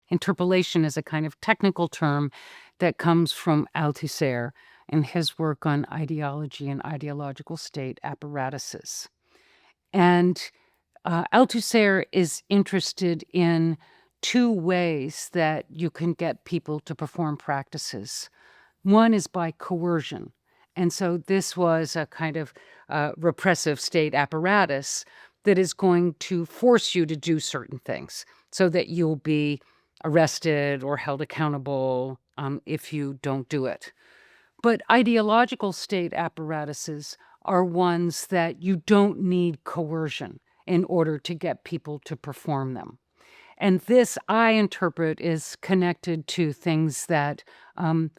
Interpellation is a kind of technical term that comes from Althusser in his work on ideology and ideological state apparatuses. And Althusser is interested in two ways that you can get people to perform practices. One is by coercion. And so this was a kind of repressive state apparatus that is going to force you to do certain things so that you'll be arrested or held accountable if you don't do it. But ideological state apparatuses are ones that you don't need coercion in order to get people to perform them. And this, I interpret, is connected to things that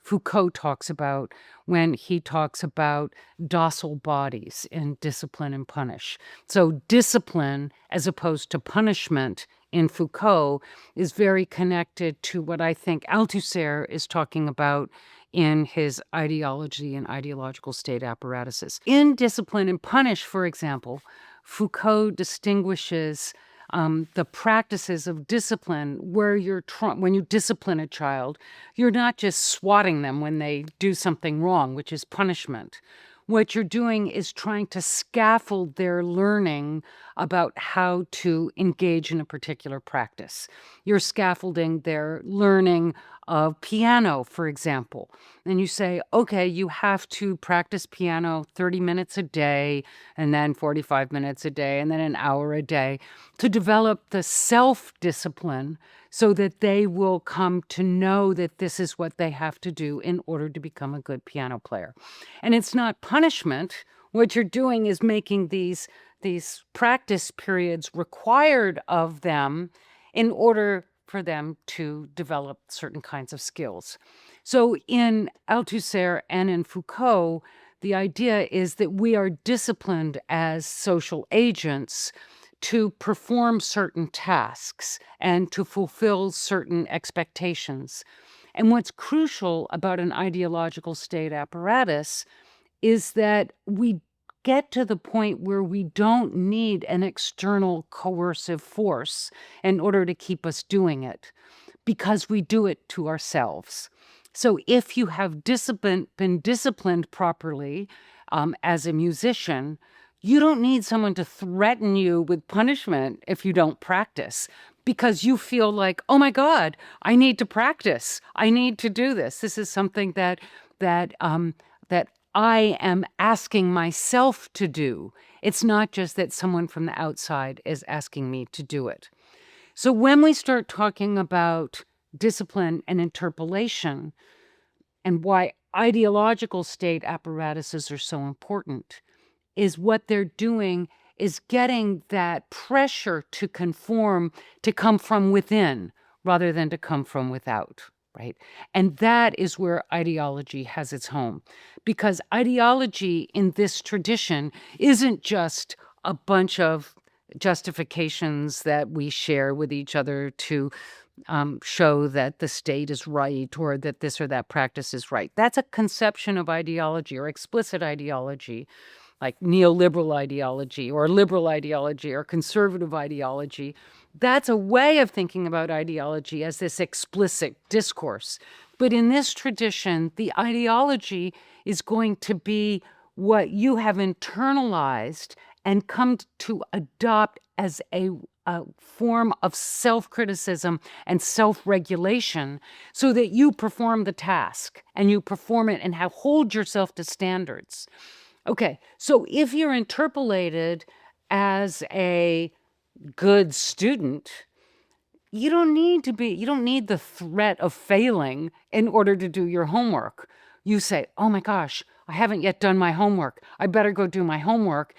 Foucault talks about when he talks about docile bodies in Discipline and Punish. So discipline, as opposed to punishment in Foucault, is very connected to what I think Althusser is talking about in his ideology and ideological state apparatuses. In Discipline and Punish, for example, Foucault distinguishes the practices of discipline where when you discipline a child, you're not just swatting them when they do something wrong, which is punishment. What you're doing is trying to scaffold their learning about how to engage in a particular practice. You're scaffolding their learning of piano, for example. And you say, okay, you have to practice piano 30 minutes a day, and then 45 minutes a day, and then an hour a day to develop the self-discipline so that they will come to know that this is what they have to do in order to become a good piano player. And it's not punishment. What you're doing is making these practice periods required of them in order for them to develop certain kinds of skills. So in Althusser and in Foucault, the idea is that we are disciplined as social agents to perform certain tasks and to fulfill certain expectations. And what's crucial about an ideological state apparatus is that we get to the point where we don't need an external coercive force in order to keep us doing it, because we do it to ourselves. So if you have been disciplined properly as a musician, you don't need someone to threaten you with punishment if you don't practice, because you feel like, oh my God, I need to practice. I need to do this. This is something that I am asking myself to do. It's not just that someone from the outside is asking me to do it. So when we start talking about discipline and interpellation and why ideological state apparatuses are so important, is what they're doing is getting that pressure to conform to come from within rather than to come from without, right? And that is where ideology has its home, because ideology in this tradition isn't just a bunch of justifications that we share with each other to show that the state is right or that this or that practice is right. That's a conception of ideology or explicit ideology, like neoliberal ideology or liberal ideology or conservative ideology. That's a way of thinking about ideology as this explicit discourse. But in this tradition, the ideology is going to be what you have internalized and come to adopt as a form of self-criticism and self-regulation so that you perform the task and you perform it and hold yourself to standards. Okay, so if you're interpellated as a good student, you don't need the threat of failing in order to do your homework. You say, oh my gosh, I haven't yet done my homework. I better go do my homework.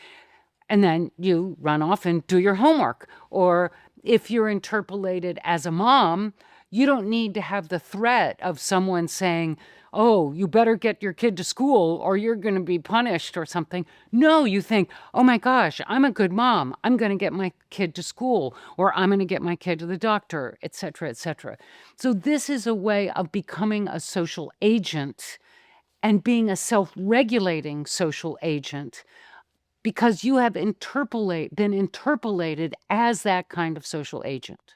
And then you run off and do your homework. Or if you're interpellated as a mom, you don't need to have the threat of someone saying, oh, you better get your kid to school or you're going to be punished or something. No, you think, oh my gosh, I'm a good mom. I'm going to get my kid to school, or I'm going to get my kid to the doctor, et cetera, et cetera. So this is a way of becoming a social agent and being a self-regulating social agent, because you have been interpellated as that kind of social agent.